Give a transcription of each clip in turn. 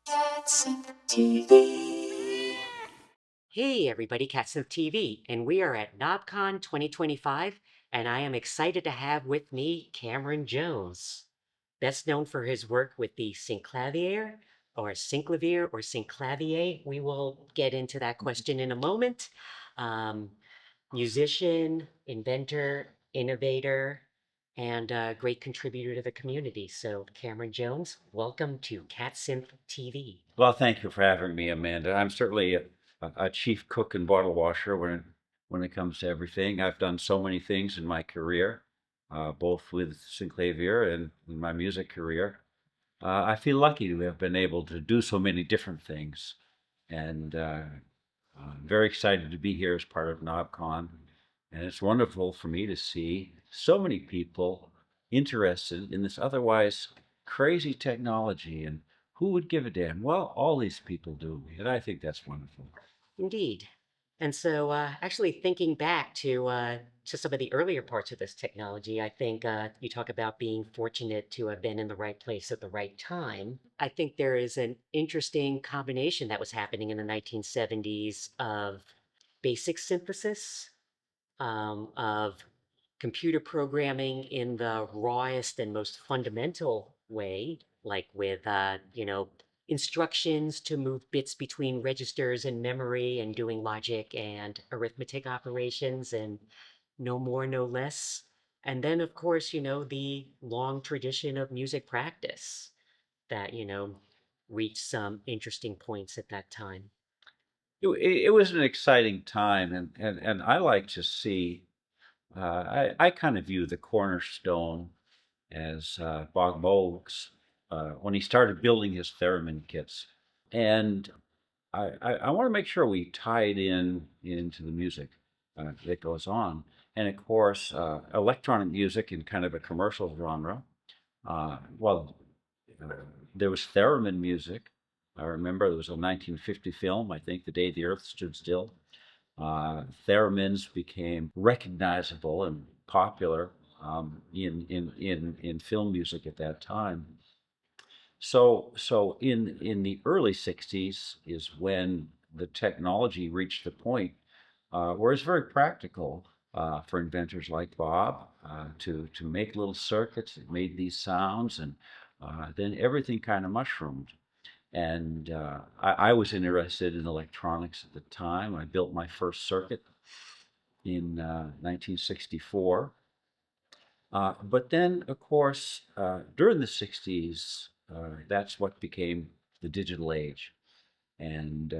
Synth TV. Hey everybody, CatSynth TV, and we are at Knobcon 2025, and I am excited to have with me Cameron Jones, best known for his work with the Synclavier, or Synclavier, or Synclavier. We will get into that question in a moment. Um, Musician, inventor, innovator, and a great contributor to the community. So, Cameron Jones, welcome to CatSynth TV. Well, thank you for having me, Amanda. I'm certainly a chief cook and bottle washer when it comes to everything. I've done so many things in my career, both with Synclavier and in my music career. I feel lucky to have been able to do so many different things, and I'm very excited to be here as part of NobCon. And it's wonderful for me to see so many people interested in this otherwise crazy technology. And who would give a damn? Well, all these people do. And I think that's wonderful. Indeed. And so, actually, thinking back to some of the earlier parts of this technology, I think you talk about being fortunate to have been in the right place at the right time. I think there is an interesting combination that was happening in the 1970s of basic synthesis, of computer programming in the rawest and most fundamental way, like with, instructions to move bits between registers and memory and doing logic and arithmetic operations and no more, no less. And then, of course, the long tradition of music practice that, reached some interesting points at that time. It was an exciting time, and I like to see, I kind of view the cornerstone as Bob Moog's when he started building his theremin kits. And I want to make sure we tie it into the music that goes on. And of course, electronic music in kind of a commercial genre. Well, uh, there was theremin music. I remember there was a 1950 film, I think, The Day the Earth Stood Still. Theremins became recognizable and popular in film music at that time. So in the early 60s is when the technology reached the point where it's very practical for inventors like Bob to make little circuits that made these sounds, and then everything kind of mushroomed. And I was interested in electronics at the time. I built my first circuit in 1964. But then, of course, during the 60s, that's what became the digital age. And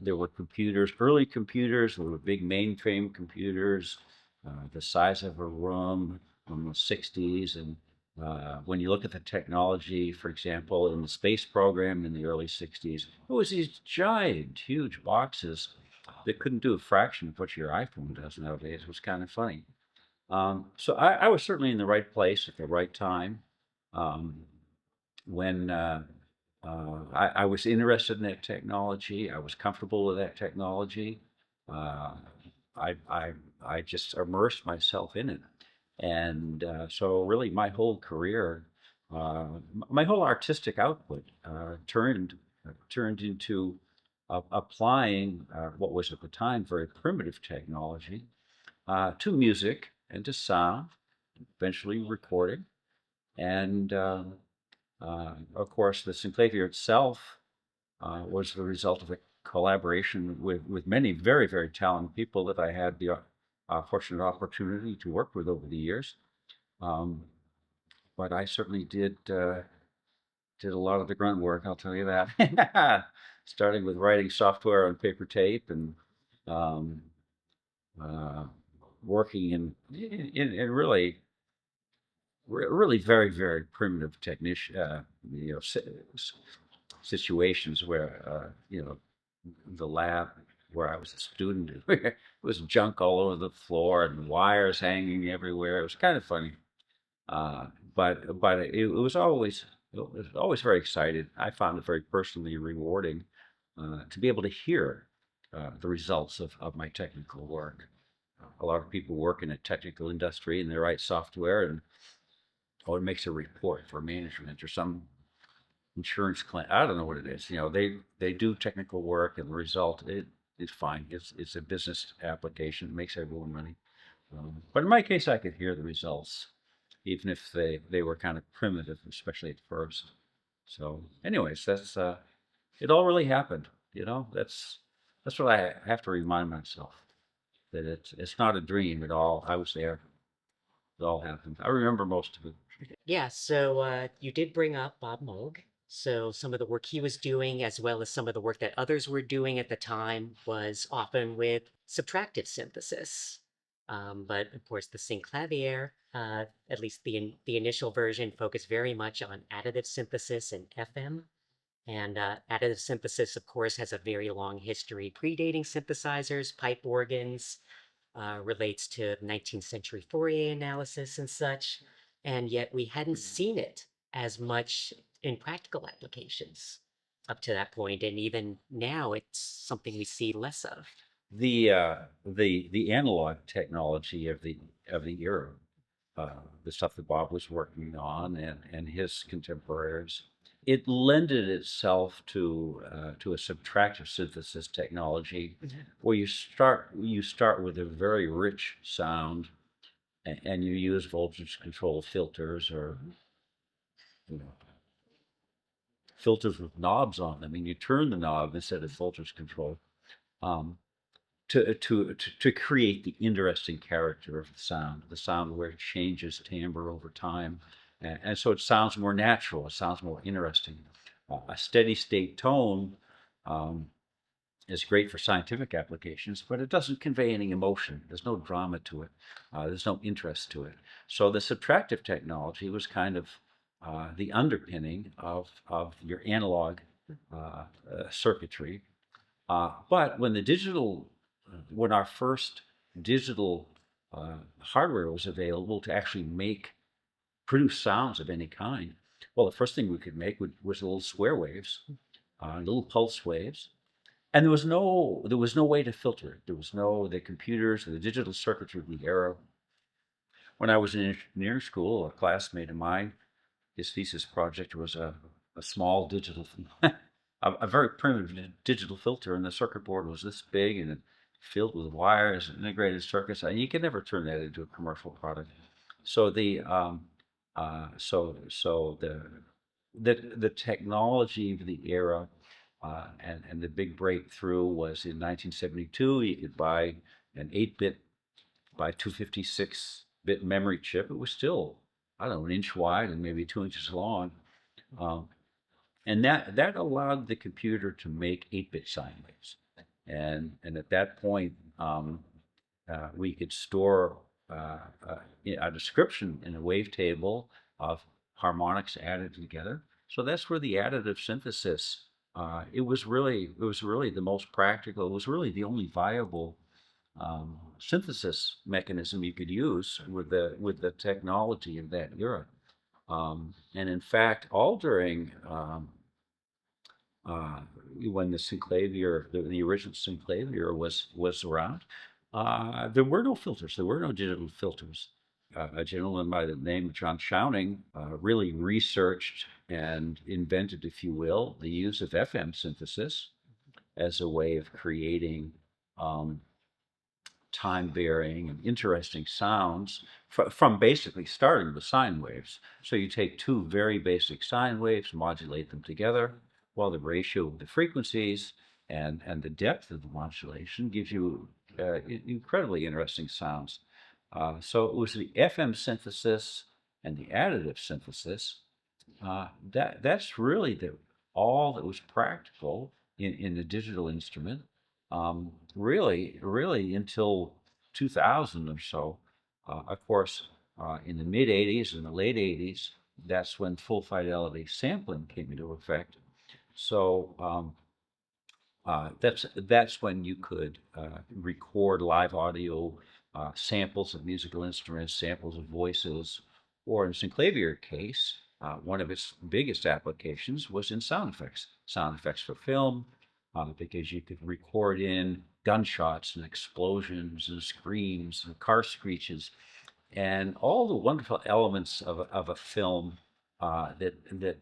there were computers, early computers, there were big mainframe computers, the size of a room in the 60s. And when you look at the technology, for example, in the space program in the early 60s, it was these giant, huge boxes that couldn't do a fraction of what your iPhone does nowadays. It was kind of funny. So I was certainly in the right place at the right time um, when I was interested in that technology. I was comfortable with that technology. Uh, I, I, I just immersed myself in it. And so really my whole artistic output turned into applying what was at the time very primitive technology to music and to sound, eventually recording. And of course, the Synclavier itself was the result of a collaboration with many very, very talented people that I had the fortunate opportunity to work with over the years. Um, but I certainly did a lot of the grunt work, I'll tell you that. Starting with writing software on paper tape and um, uh, working in really very, very primitive technician, situations where, the lab where I was a student, it was junk all over the floor and wires hanging everywhere. It was kind of funny. Uh, but it was always very excited. I found it very personally rewarding to be able to hear the results of my technical work. A lot of people work in a technical industry and they write software and or it makes a report for management or some insurance claim. I don't know what it is. They do technical work, and the result is fine. It's a business application. It makes everyone money. But in my case, I could hear the results, even if they were kind of primitive, especially at first. So, anyways, that's it. All really happened. That's what I have to remind myself, that it's not a dream at all. I was there. It all happened. I remember most of it. Yeah, so you did bring up Bob Moog. So some of the work he was doing, as well as some of the work that others were doing at the time, was often with subtractive synthesis. But of course, the Synclavier, at least the initial version, focused very much on additive synthesis and FM. And additive synthesis, of course, has a very long history predating synthesizers, pipe organs, relates to 19th century Fourier analysis and such, and yet we hadn't seen it as much in practical applications up to that point, and even now it's something we see less of. The analog technology of the era, the stuff that Bob was working on, and his contemporaries, it lended itself to a subtractive synthesis technology, where you start with a very rich sound, and you use voltage control filters, or you know filters with knobs on them, and you turn the knob instead of voltage control, um, to create the interesting character of the sound where it changes timbre over time, and so it sounds more natural, it sounds more interesting. A steady state tone um, is great for scientific applications, but it doesn't convey any emotion. There's no drama to it. There's no interest to it. So the subtractive technology was kind of the underpinning of your analog circuitry. But when our first digital hardware was available to actually produce sounds of any kind, well, the first thing we could make was little square waves, little pulse waves, and there was no way to filter it. The computers, the digital circuitry of the era. When I was in engineering school, a classmate of mine, his thesis project was a small digital, a very primitive digital filter, and the circuit board was this big and filled with wires and integrated circuits, and you can never turn that into a commercial product. So the technology of the era, and the big breakthrough was in 1972. You could buy an 8-bit by 256-bit memory chip. It was still, I don't know, an inch wide and maybe 2 inches long. Um, and that allowed the computer to make 8-bit sine waves. And at that point, we could store a description in a wavetable of harmonics added together. So that's where the additive synthesis. It was really the most practical. It was really the only viable synthesis mechanism you could use with the technology of that era. And in fact, all during uh, when the Synclavier, the original Synclavier was around, there were no filters. There were no digital filters. A gentleman by the name of John Chowning really researched and invented, if you will, the use of FM synthesis as a way of creating um, time-varying and interesting sounds from basically starting with sine waves. So you take two very basic sine waves, modulate them together, while the ratio of the frequencies and the depth of the modulation gives you incredibly interesting sounds. So it was the FM synthesis and the additive synthesis, that's really all that was practical in the digital instrument. Really until 2000 or so. Of course, in the mid '80s and the late '80s, that's when full fidelity sampling came into effect. So that's when you could record live audio, samples of musical instruments, samples of voices, or in Synclavier case, one of its biggest applications was in sound effects for film, because you could record in gunshots and explosions and screams and car screeches and all the wonderful elements of a film that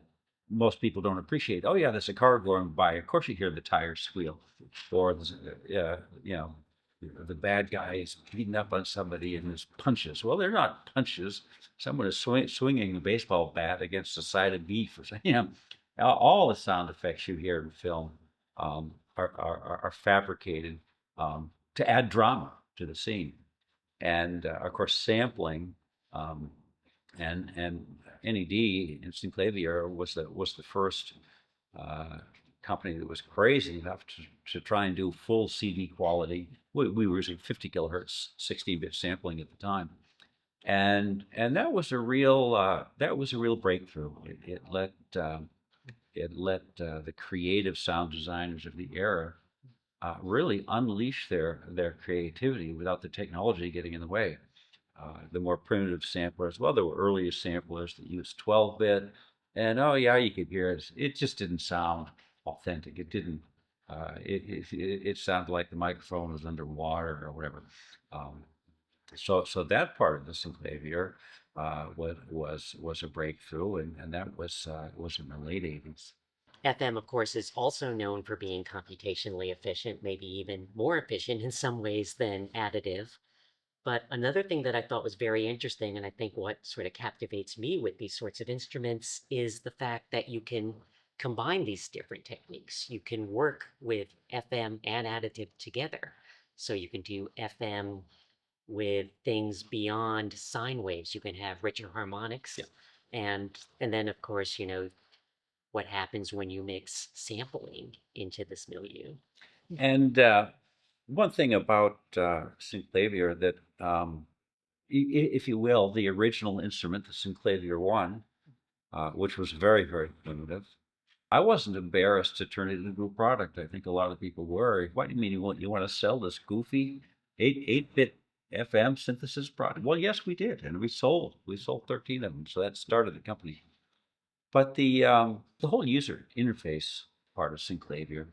most people don't appreciate. Oh yeah, there's a car going by. Of course, you hear the tires squeal, or there's, you know, the bad guy is beating up on somebody and there's punches. Well, they're not punches. Someone is swinging a baseball bat against a side of beef, or something. You know, all the sound effects you hear in film are fabricated to add drama to the scene, and of course, sampling. Um, and NED and Synclavier was the first uh, company that was crazy enough to try and do full CD quality. We were using 50 kilohertz 16-bit sampling at the time, and that was a real breakthrough. It let the creative sound designers of the era really unleash their creativity without the technology getting in the way. The more primitive samplers, well, there were earlier samplers that used 12-bit, and oh yeah, you could hear it. It just didn't sound authentic. It didn't. It sounded like the microphone was underwater or whatever. Um, so that part of the Synclavier was a breakthrough, and that was in the late 80s. FM, of course, is also known for being computationally efficient, maybe even more efficient in some ways than additive. But another thing that I thought was very interesting, and I think what sort of captivates me with these sorts of instruments, is the fact that you can combine these different techniques. You can work with FM and additive together. So you can do FM with things beyond sine waves. You can have richer harmonics. Yeah. And then of course, what happens when you mix sampling into this milieu. And one thing about Synclavier that, if you will, the original instrument, the Synclavier One, which was very, very primitive, I wasn't embarrassed to turn it into a product. I think a lot of people were. What do you mean you want to sell this goofy eight-bit FM synthesis product? Well, yes, we did, and we sold 13 of them. So that started the company. But the whole user interface part of Synclavier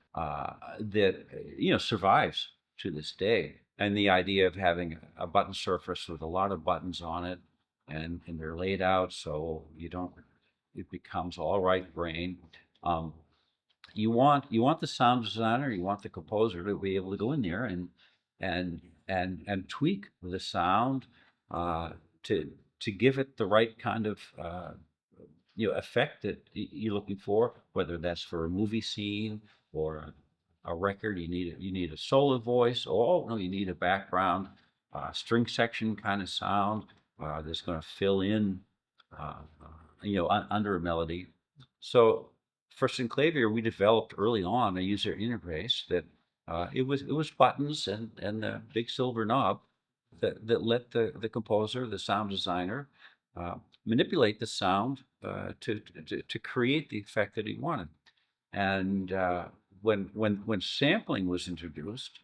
that survives to this day, and the idea of having a button surface with a lot of buttons on it, and they're laid out so you don't it becomes all right brain. Um, you want the sound designer, you want the composer to be able to go in there and and tweak the sound uh, to to give it the right kind of effect that you're looking for, whether that's for a movie scene or a record. You need a solo voice. Oh no, you need a background string section kind of sound that's going to fill in, under a melody. So for Synclavier, we developed early on a user interface that it was buttons and the big silver knob that let the composer, the sound designer, uh, manipulate the sound to create the effect that he wanted. And when sampling was introduced,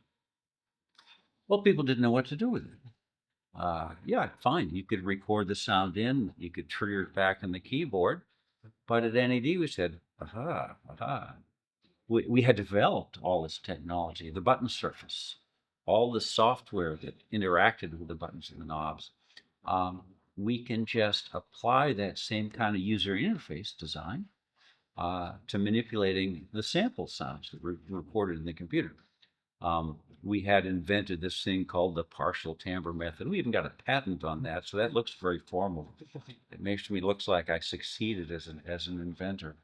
well, people didn't know what to do with it. Yeah, fine. You could record the sound in, you could trigger it back on the keyboard, but at NED we said, aha, aha. We had developed all this technology, the button surface, all the software that interacted with the buttons and the knobs. Um, we can just apply that same kind of user interface design to manipulating the sample sounds that were recorded in the computer. We had invented this thing called the partial timbre method. We even got a patent on that, so that looks very formal. It makes me looks like I succeeded as an inventor.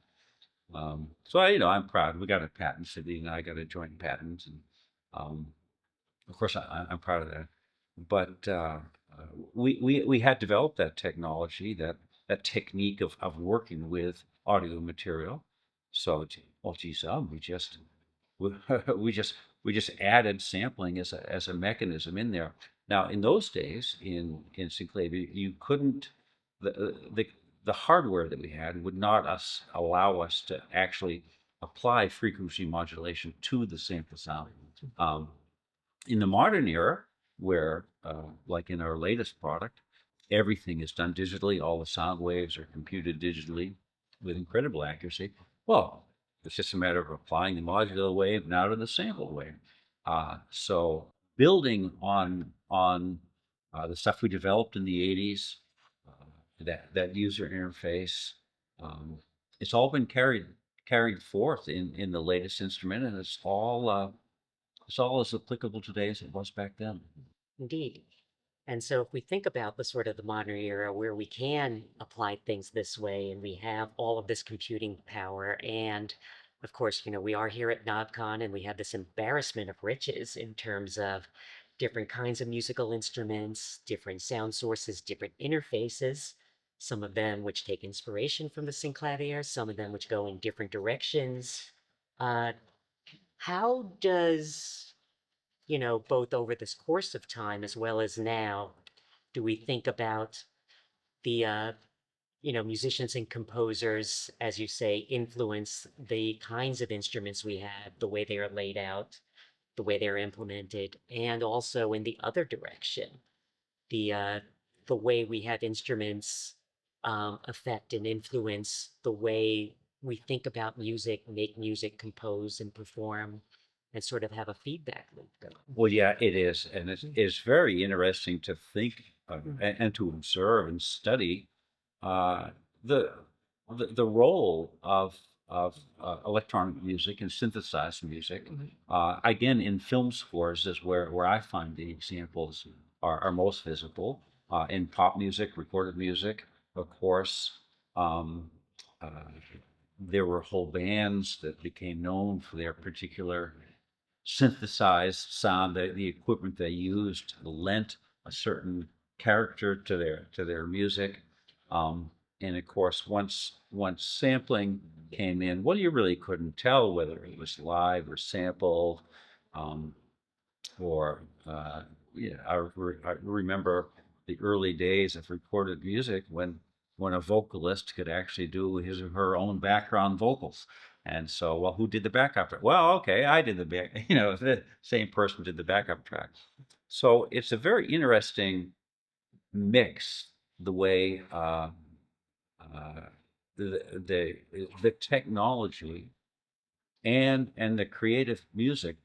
So I'm proud. We got a patent. Cindy and I got a joint patent, and um, of course I'm proud of that. But we had developed that technology, that technique of working with audio material. So, oh geez, we, we just we just added sampling as a mechanism in there. Now, in those days, in Synclavier, you couldn't the the hardware that we had would not allow us to actually apply frequency modulation to the sample sound. Um, in the modern era, where like in our latest product, everything is done digitally, all the sound waves are computed digitally with incredible accuracy. Well, it's just a matter of applying the modular wave now to the sample wave. So building on the stuff we developed in the 80s, that user interface, um, it's all been carried forth in the latest instrument, and it's all as applicable today as it was back then. Indeed. And so if we think about the sort of the modern era where we can apply things this way and we have all of this computing power and of course, we are here at Knobcon and we have this embarrassment of riches in terms of different kinds of musical instruments, different sound sources, different interfaces, some of them which take inspiration from the Synclavier, some of them which go in different directions. Uh, how does both over this course of time as well as now, do we think about the, musicians and composers, as you say, influence the kinds of instruments we have, the way they are laid out, the way they're implemented, and also in the other direction, the, uh, the way we have instruments affect and influence the way we think about music, make music, compose, and perform, and sort of have a feedback loop going. Well, yeah, it is, and it's very interesting to think and to observe and study uh, the, the role of electronic music and synthesized music. Again, in film scores is where I find the examples are most visible. In pop music, recorded music, of course. Um, uh, there were whole bands that became known for their particular synthesized sound. The equipment they used lent a certain character to their music. Um, and of course, once sampling came in, well, you really couldn't tell whether it was live or sampled, um, or yeah. I remember the early days of recorded music when a vocalist could actually do his or her own background vocals. And so, well, who did the backup track? Well, okay, I did the back. The same person did the backup track. So it's a very interesting mix the way uh, the, the the technology and the creative music,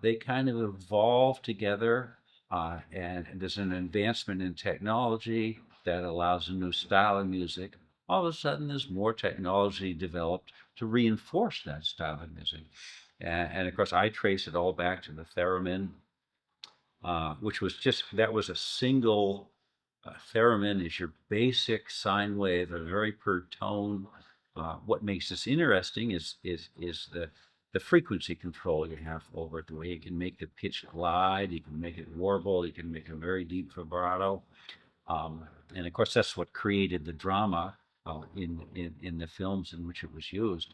they kind of evolve together, and there's an advancement in technology that allows a new style of music. All of a sudden, there's more technology developed to reinforce that style of music. And of course, I trace it all back to the theremin, which was that was a single theremin is your basic sine wave, a very per tone. What makes this interesting is the frequency control you have over it, the way you can make the pitch glide, you can make it warble, you can make a very deep vibrato. Um, and of course, that's what created the drama in the films in which it was used.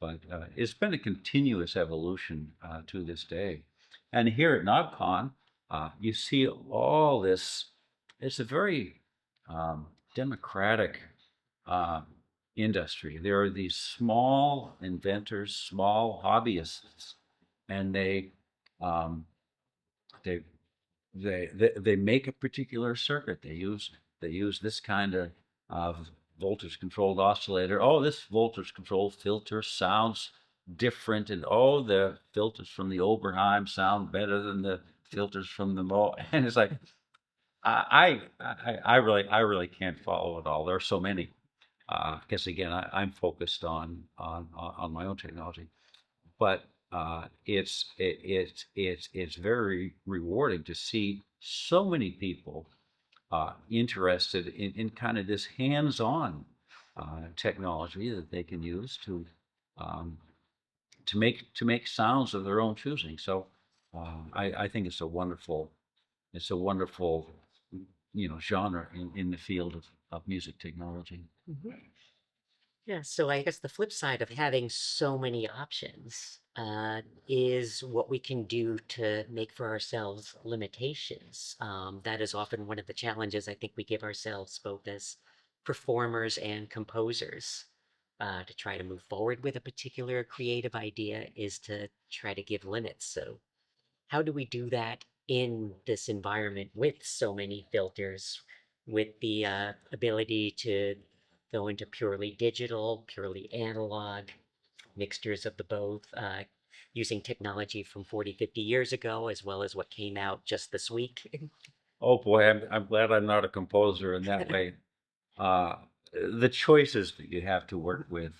But it's been a continuous evolution to this day. And here at Knobcon, you see all this. It's a very democratic uh, industry. There are these small inventors, small hobbyists, and um, they they make a particular circuit. They use this kind of voltage controlled oscillator. Oh, this voltage controlled filter sounds different, and oh, the filters from the Oberheim sound better than the filters from the Mo. And it's like I really can't follow it all. There are so many. Because again, I'm focused on my own technology, but it's very rewarding to see so many people interested in kind of this hands-on technology that they can use um, to make sounds of their own choosing. So I think it's a wonderful genre in the field of music technology. Mhm. Yeah, so I guess the flip side of having so many options is what we can do to make for ourselves limitations. That is often one of the challenges I think we give ourselves, both as performers and composers, to try to move forward with a particular creative idea is to try to give limits. So how do we do that in this environment with so many filters, with the ability to go into purely digital, purely analog, mixtures of the both, using technology from 40, 50 years ago, as well as what came out just this week? Oh boy, I'm glad I'm not a composer in that way. Uh, the choices that you have to work with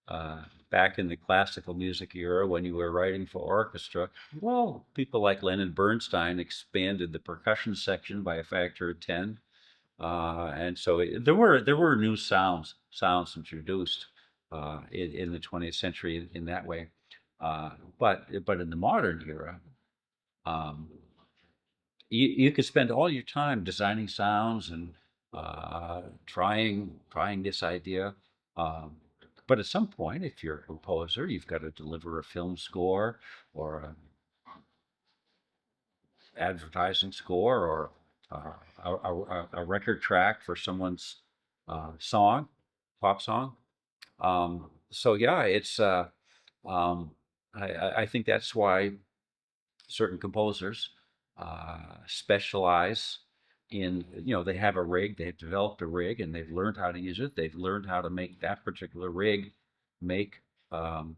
uh, back in the classical music era when you were writing for orchestra, well, people like Leonard Bernstein expanded the percussion section by a factor of 10. And so there were new sounds introduced in the 20th century in that way. But in the modern era, um, you could spend all your time designing sounds and trying this idea. Um, but at some point, if you're a composer, you've got to deliver a film score or an advertising score or a record track for someone's song, pop song. So yeah, it's um, I think that's why certain composers specialize in, they have a rig, they've developed a rig and they've learned how to use it. They've learned how to make that particular rig make, um,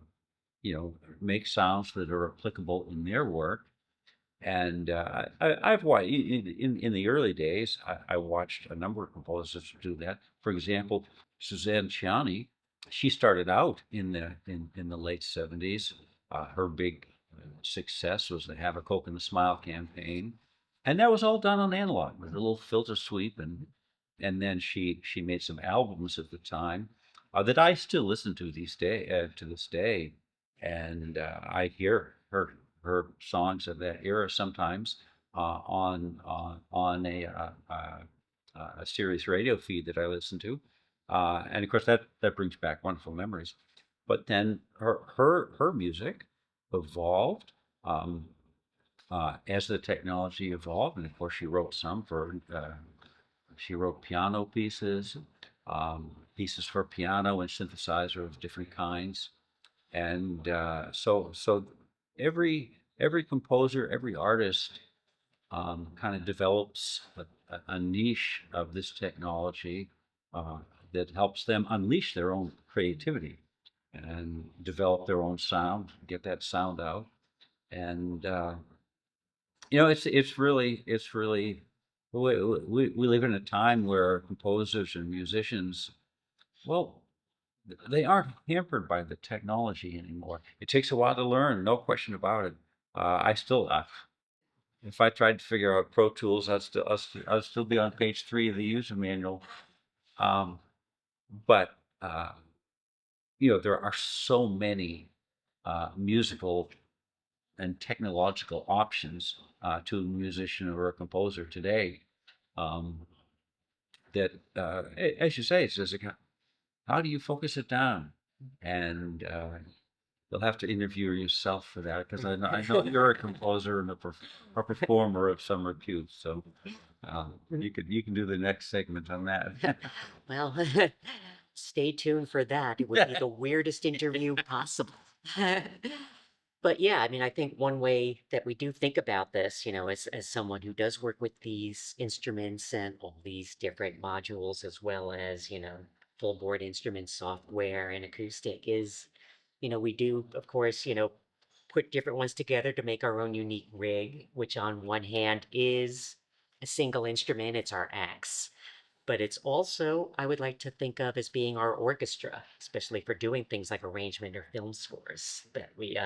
make sounds that are applicable in their work. And I've watched in the early days. I watched a number of composers do that. For example, Suzanne Ciani, she started out in the late '70s. Her big success was the "Have a Coke and a Smile" campaign, and that was all done on analog with a little filter sweep, and then she made some albums at the time that I still listen to to this day, and I hear her songs of that era sometimes on a Sirius radio feed that I listen to, and of course that brings back wonderful memories. But then her music evolved as the technology evolved, and of course she wrote piano pieces, pieces for piano and synthesizer of different kinds, and so every composer, every artist kind of develops a niche of this technology uh, that helps them unleash their own creativity and develop their own sound, get that sound out. And it's really we live in a time where composers and musicians, well, they aren't hampered by the technology anymore. It takes a while to learn, no question about it. I still, if I tried to figure out Pro Tools, I'd still be on page 3 of the user manual. Um, but there are so many musical and technological options to a musician or a composer today, um, that, as you say, it's just how do you focus it down? And you'll have to interview yourself for that because I know you're a composer and a performer of some repute. So you can do the next segment on that. Well, stay tuned for that. It would be the weirdest interview possible. But yeah, I mean, I think one way that we do think about this, as someone who does work with these instruments and all these different modules, as well as, full board instrument software and acoustic, is, we do, of course, put different ones together to make our own unique rig, which on one hand is a single instrument, it's our axe. But it's also, I would like to think of as being our orchestra, especially for doing things like arrangement or film scores. That we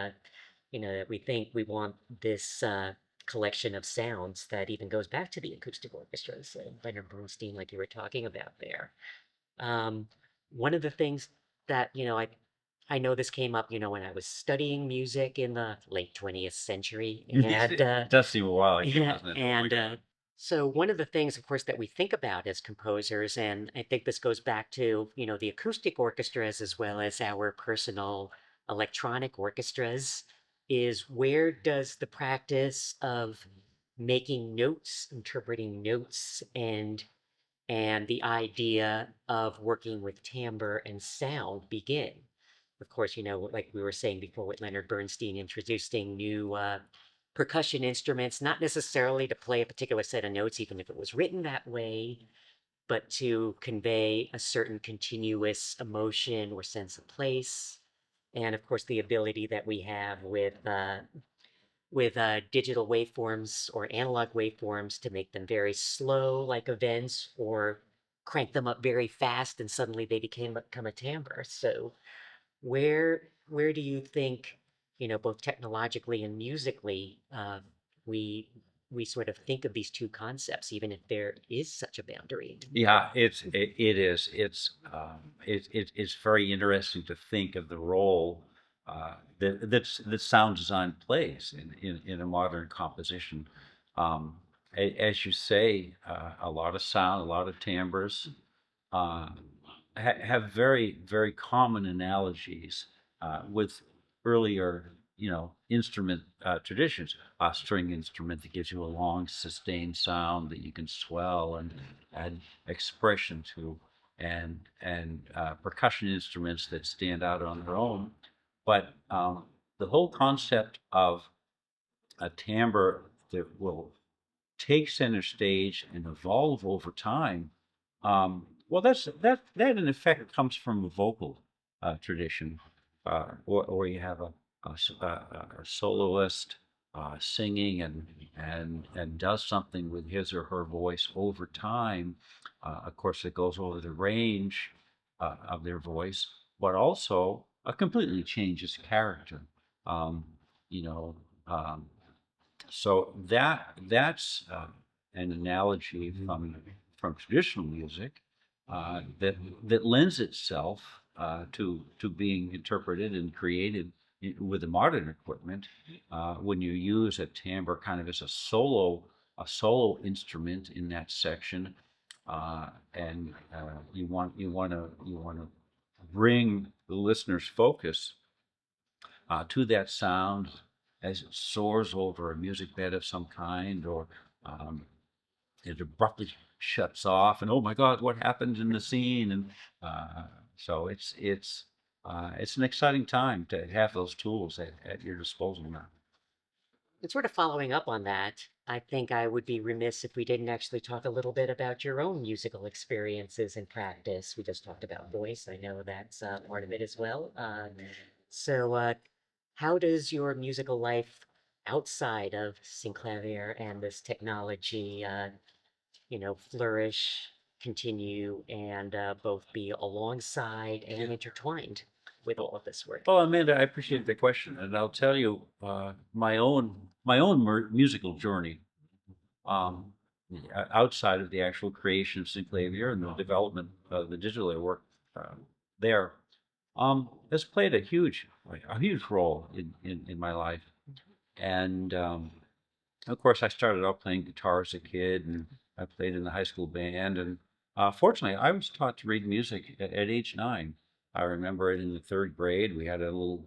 think we want this collection of sounds that even goes back to the acoustic orchestras, Leonard Bernstein, like you were talking about there. Um, One of the things that, I know this came up, when I was studying music in the late 20th century, and It does seem a while ago, yeah, doesn't it? Oh my and God. so one of the things, of course, that we think about as composers, and I think this goes back to, the acoustic orchestras as well as our personal electronic orchestras, is where does the practice of making notes, interpreting notes, and the idea of working with timbre and sound begin? Of course, like we were saying before with Leonard Bernstein introducing new percussion instruments, not necessarily to play a particular set of notes, even if it was written that way, but to convey a certain continuous emotion or sense of place. And of course, the ability that we have with digital waveforms or analog waveforms to make them very slow, like events, or crank them up very fast and suddenly they become a timbre. So where do you think, both technologically and musically, we we sort of think of these two concepts, even if there is such a boundary? Yeah, it is. It's very interesting to think of the role that sound design plays in a modern composition. As you say, a lot of sound, a lot of timbres, uh, have very common analogies with earlier, instrument traditions. A string instrument that gives you a long, sustained sound that you can swell and add expression to, and percussion instruments that stand out on their own. But the whole concept of a timbre that will take center stage and evolve over time. Well, that in effect comes from a vocal tradition, or you have a soloist singing and does something with his or her voice over time. Of course, it goes over the range of their voice, but also completely changes character. Um, you know. Um, so that's an analogy from traditional music that lends itself to being interpreted and created with the modern equipment when you use a timbre kind of as a solo instrument in that section, and you want to bring the listener's focus to that sound as it soars over a music bed of some kind, or um, it abruptly shuts off, and oh my God, what happened in the scene? And uh, so it's an exciting time to have those tools at your disposal now. And sort of following up on that, I think I would be remiss if we didn't actually talk a little bit about your own musical experiences and practice. We just talked about voice. I know that's part of it as well. So, how does your musical life outside of Synclavier and this technology, flourish, continue, and both be alongside and intertwined with all of this work? Well, Amanda, I appreciate the question, and I'll tell you my own musical journey, um, outside of the actual creation of Synclavier and the development of the digital work there, has played a huge role in my life. And of course, I started out playing guitar as a kid, and I played in the high school band. And fortunately, I was taught to read music at age 9. I remember it in the third grade. We had a little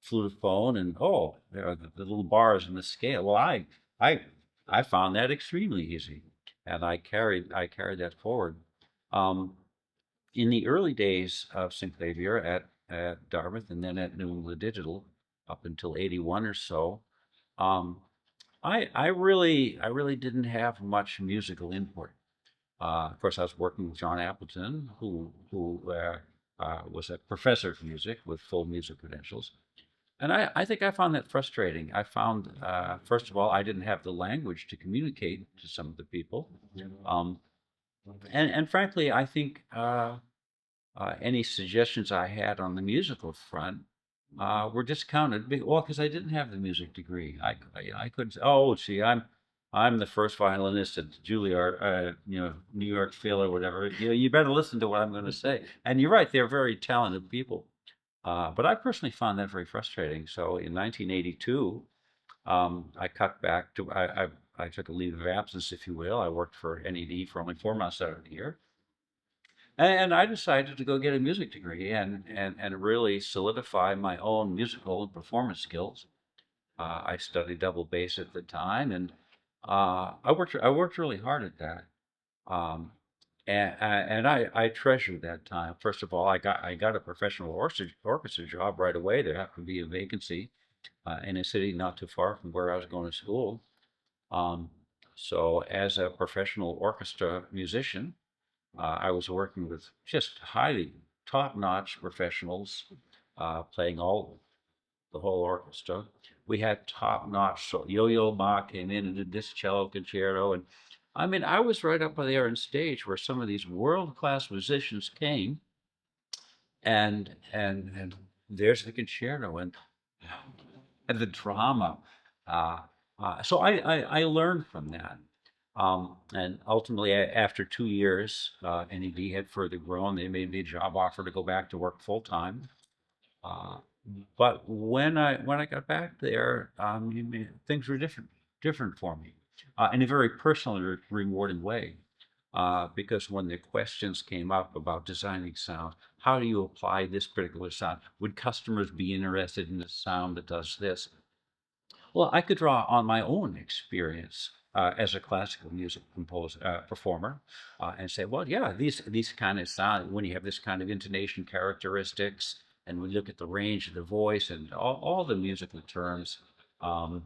flutophone, and oh, there are the little bars in the scale. Well, I I found that extremely easy, and I carried that forward. Um, in the early days of Synclavier at Dartmouth, and then at New England Digital up until 81 or so, um, I really didn't have much musical input. Of course, I was working with John Appleton, who was a professor of music with full music credentials. And I think I found that frustrating. I found, first of all, I didn't have the language to communicate to some of the people. Um, and frankly, I think any suggestions I had on the musical front were discounted. Well, because I didn't have the music degree. I couldn't say, oh, see, I'm the first violinist at Juilliard, New York Phil or whatever. You better listen to what I'm going to say. And you're right; they're very talented people. But I personally found that very frustrating. So in 1982, I cut back to I took a leave of absence, if you will. I worked for NED for only 4 months out of the year. And I decided to go get a music degree and really solidify my own musical and performance skills. I studied double bass at the time, and I worked really hard at that. Um, and I treasured that time. First of all, I got a professional orchestra job right away. There happened to be a vacancy in a city not too far from where I was going to school. Um, so as a professional orchestra musician, I was working with just highly top-notch professionals, playing the whole orchestra. We had top-notch. So Yo-Yo Ma came in and did this cello concerto, and I mean, I was right up there on stage where some of these world-class musicians came, and there's the concerto and the drama. Uh, so I learned from that. And ultimately, after 2 years, NED had further grown. They made me a job offer to go back to work full time. Uh, but when I got back there, things were different for me, in a very personal and rewarding way. Because when the questions came up about designing sound, how do you apply this particular sound? Would customers be interested in a sound that does this? Well, I could draw on my own experience as a classical music composer, performer, and say, well, yeah, these kind of sound, when you have this kind of intonation characteristics, and we look at the range of the voice and all the musical terms, um,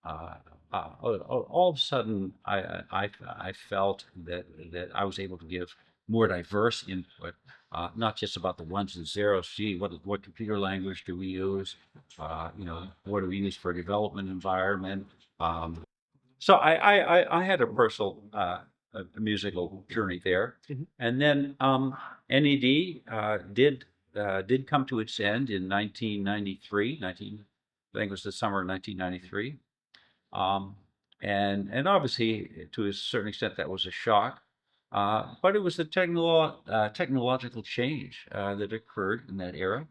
uh, all of a sudden, I felt that I was able to give more diverse input, not just about the ones and zeros. Gee, what computer language do we use? What do we use for development environment? Um, so I had a personal a musical journey there, and then NED did come to its end in 1993. I think it was the summer of 1993. Um, and obviously, to a certain extent, that was a shock. But it was the technological change that occurred in that era.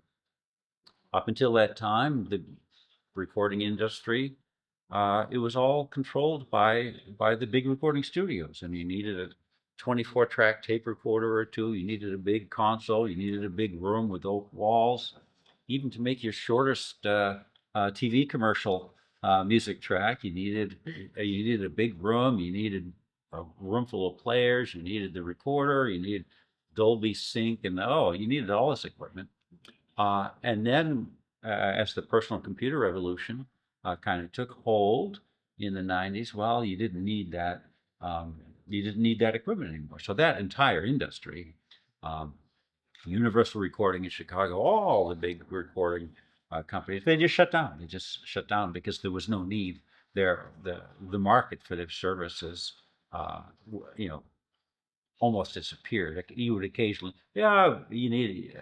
Up until that time, the recording industry, it was all controlled by the big recording studios, and you needed a 24 track tape recorder or two. You needed a big console. You needed a big room with oak walls. Even to make your shortest TV commercial music track, you needed a big room. You needed a room full of players. You needed the recorder. You needed Dolby Sync, and you needed all this equipment. And then, as the personal computer revolution kind of took hold in the 90s, well, you didn't need that. You didn't need that equipment anymore. So that entire industry, um, Universal Recording in Chicago, all the big recording companies, they just shut down. They just shut down because there was no need there. The market for their services, you know, almost disappeared. Like, you would occasionally, yeah, you need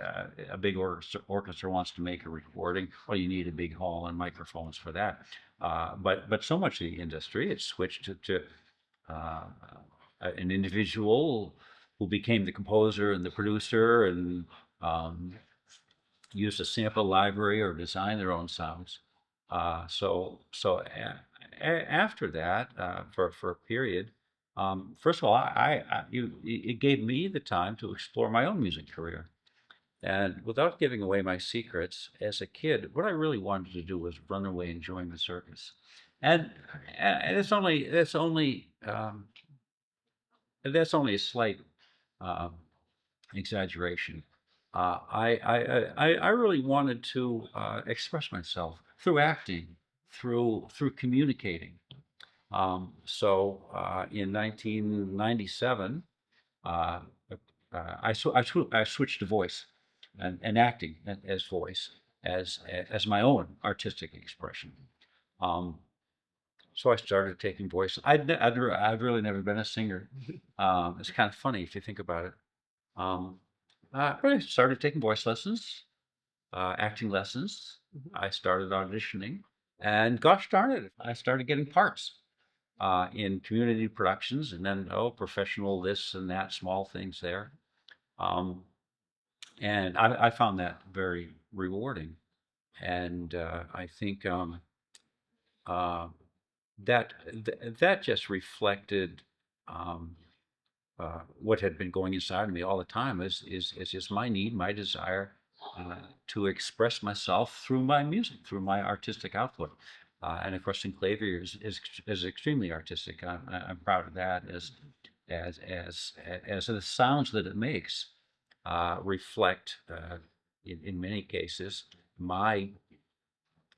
a big orchestra wants to make a recording. Well, you need a big hall and microphones for that. But so much of the industry, it switched to uh, an individual who became the composer and the producer and um, used a sample library or design their own sounds. After that, for a period, first of all, it gave me the time to explore my own music career. And without giving away my secrets, as a kid, what I really wanted to do was run away and join the circus. And and that's only a slight uh, exaggeration. I really wanted to express myself through acting, through communicating. In 1997, uh, I switched to voice and acting as voice as my own artistic expression. Um, so I started taking voice. I've really never been a singer. It's kind of funny if you think about it. Um, I started taking voice lessons, acting lessons. I started auditioning, and gosh darn it, I started getting parts in community productions, and then professional this and that, small things there. Um, and I found that very rewarding, and I think uh, that just reflected. Um, what had been going inside of me all the time is just my need, my desire to express myself through my music, through my artistic output. And of course, Synclavier is extremely artistic. I'm proud of that, as the sounds that it makes reflect, in many cases, my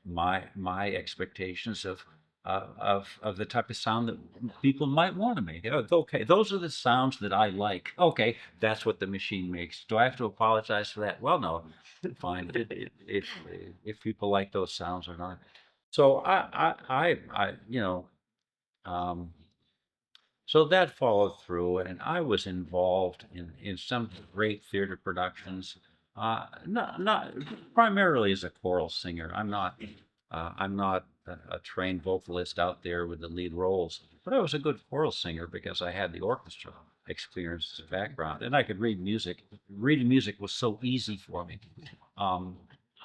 my expectations of the type of sound that people might want to make. Okay, those are the sounds that I like. Okay, that's what the machine makes. Do I have to apologize for that? Well, no, fine. If people like those sounds or not. So I um, So that followed through, and I was involved in some great theater productions. Not primarily as a choral singer. I'm not a trained vocalist out there with the lead roles, but I was a good choral singer because I had the orchestra experience as a background, and I could read music. Reading music was so easy for me. Um,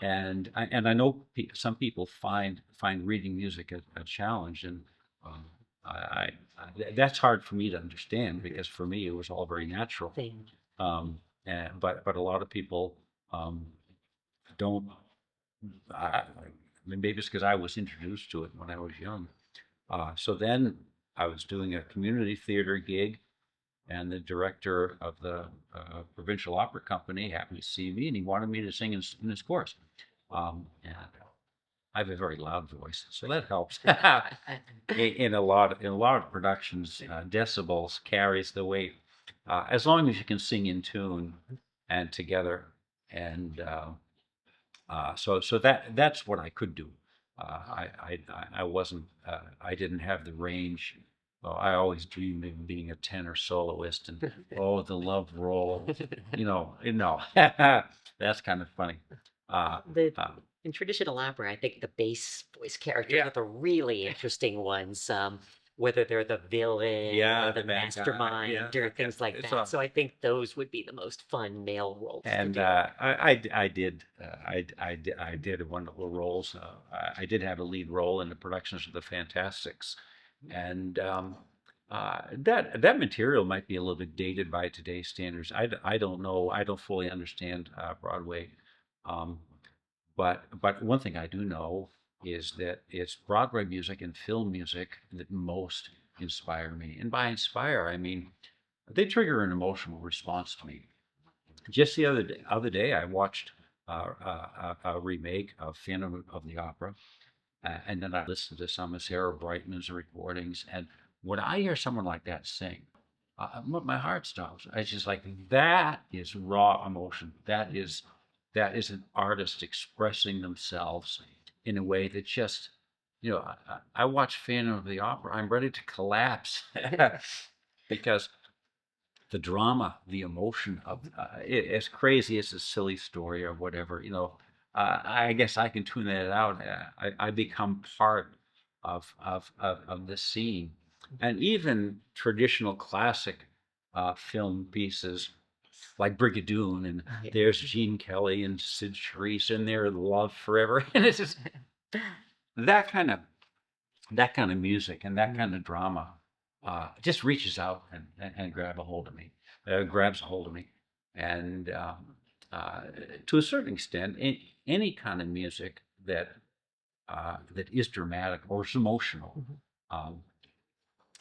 and I know some people find reading music a challenge, and um, that's hard for me to understand because for me it was all very natural. Thing. But a lot of people um, don't. I mean, maybe it's because I was introduced to it when I was young. So then I was doing a community theater gig, and the director of the provincial opera company happened to see me, and he wanted me to sing in his chorus. And I have a very loud voice, so that helps. In a lot of productions, decibels carries the weight. As long as you can sing in tune and together, and so that's what I could do. I wasn't. I didn't have the range. Well, I always dreamed of being a tenor soloist, and oh, the love role. No, that's kind of funny. The Uh, In traditional opera, I think the bass voice characters yeah, are the really interesting ones. Whether they're the villain yeah, or the the bad guy. Yeah, mastermind or things like it's that. So I think those would be the most fun male roles to and do. I did wonderful roles. I did have a lead role in the productions of the Fantastics, and that material might be a little bit dated by today's standards. I don't know. I don't fully understand Broadway, um, but one thing I do know is that it's Broadway music and film music that most inspire me. And by inspire, I mean they trigger an emotional response to me. Just the other day, I watched a remake of Phantom of the Opera, and then I listened to some of Sarah Brightman's recordings. And when I hear someone like that sing, my heart stops. I just like that is raw emotion. That is an artist expressing themselves in a way that just, I watch Phantom of the Opera. I'm ready to collapse because the drama, the emotion of as crazy as a silly story or whatever, I guess I can tune that out. I become part of the scene, and even traditional classic film pieces like Brigadoon, and Yeah. there's Gene Kelly and Sid Charisse in there, Love Forever, and it's just that kind of that kind of music and that kind of drama just reaches out and grabs a hold of me. And to a certain extent, any kind of music that is dramatic or is emotional, um,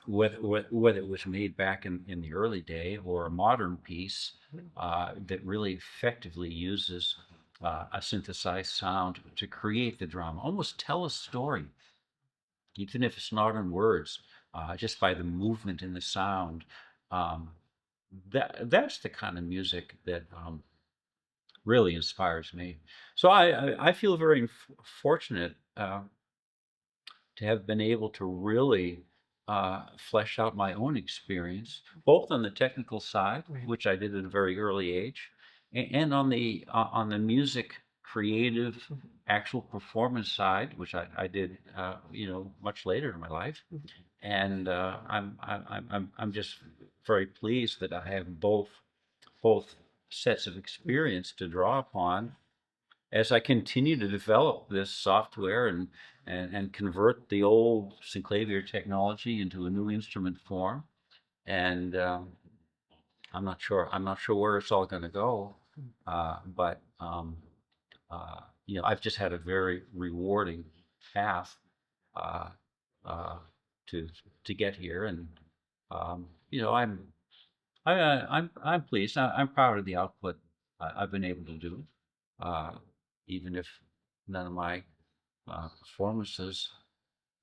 whether it was made back in the early day or a modern piece that really effectively uses a synthesized sound to create the drama, almost tell a story even if it's not in words, just by the movement in the sound. Um, that's the kind of music that really inspires me. So I feel very fortunate to have been able to really flesh out my own experience, both on the technical side, Right. which I did at a very early age, and on the music creative actual performance side, which I did much later in my life. And I'm just very pleased that I have both sets of experience to draw upon as I continue to develop this software and convert the old Synclavier technology into a new instrument form. And I'm not sure where it's all going to go, but I've just had a very rewarding path uh, uh, to to get here, and um, you know, I'm pleased. I'm proud of the output I've been able to do, uh, even if none of my performances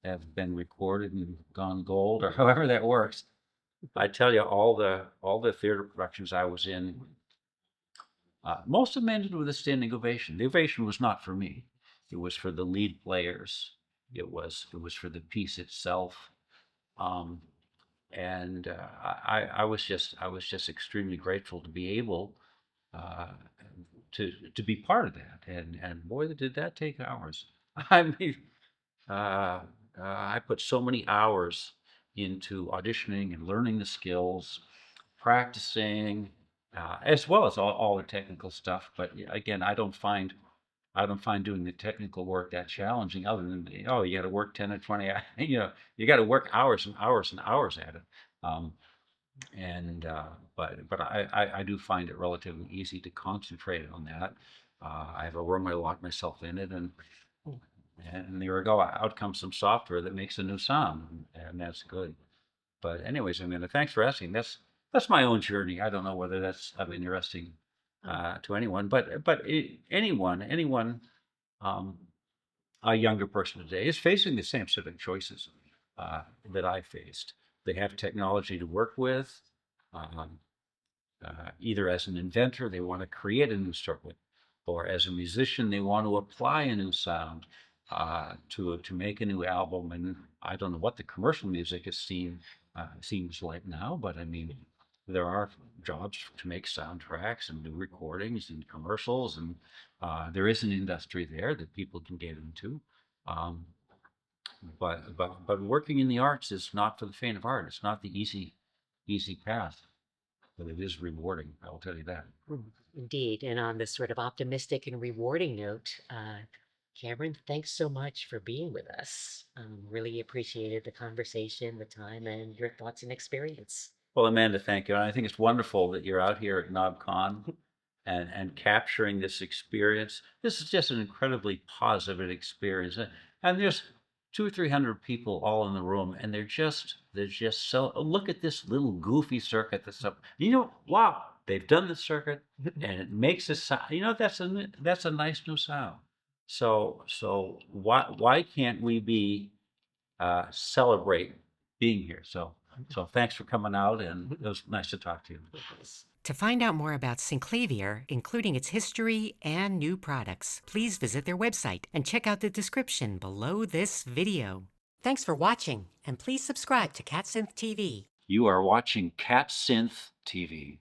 have been recorded and gone gold or however that works. I tell you, all the theater productions I was in, most of them ended with a standing ovation. The ovation was not for me; it was for the lead players. It was for the piece itself. Um, and I was just extremely grateful to be able uh, to be part of that. And boy, did that take hours. I mean, uh, I put so many hours into auditioning and learning the skills, practicing, as well as all the technical stuff. But again, I don't find doing the technical work that challenging. Other than oh, you got to work 10 or 20, you got to work hours and hours and hours at it. Um, and but I do find it relatively easy to concentrate on that. I have a room, I lock myself in it, and there we go. Out comes some software that makes a new sound, and that's good. But anyways, I mean, thanks for asking. That's my own journey. I don't know whether that's interesting to anyone, but anyone, um, a younger person today is facing the same sort of choices that I faced. They have technology to work with. Um, Either as an inventor, they want to create a new circuit, or as a musician, they want to apply a new sound to make a new album. And I don't know what the commercial music seems like now, but I mean, there are jobs to make soundtracks and new recordings and commercials, and there is an industry there that people can get into. Um, but working in the arts is not for the faint of heart. It's not the easy path, but it is rewarding. I'll tell you that. Indeed. And on this sort of optimistic and rewarding note, Cameron, thanks so much for being with us. Really appreciated the conversation, the time, and your thoughts and experience. Well, Amanda, thank you. And I think it's wonderful that you're out here at Knobcon and capturing this experience. This is just an incredibly positive experience. And there's 200 or 300 people all in the room, and they're just so look at this little goofy circuit that's up. You know, wow, they've done the circuit and it makes a sound. You know, that's a nice new sound. So why can't we be celebrate being here? So thanks for coming out, and it was nice to talk to you. To find out more about Synclavier, including its history and new products, please visit their website and check out the description below this video. Thanks for watching, and please subscribe to CatSynth TV. You are watching Cat Synth TV.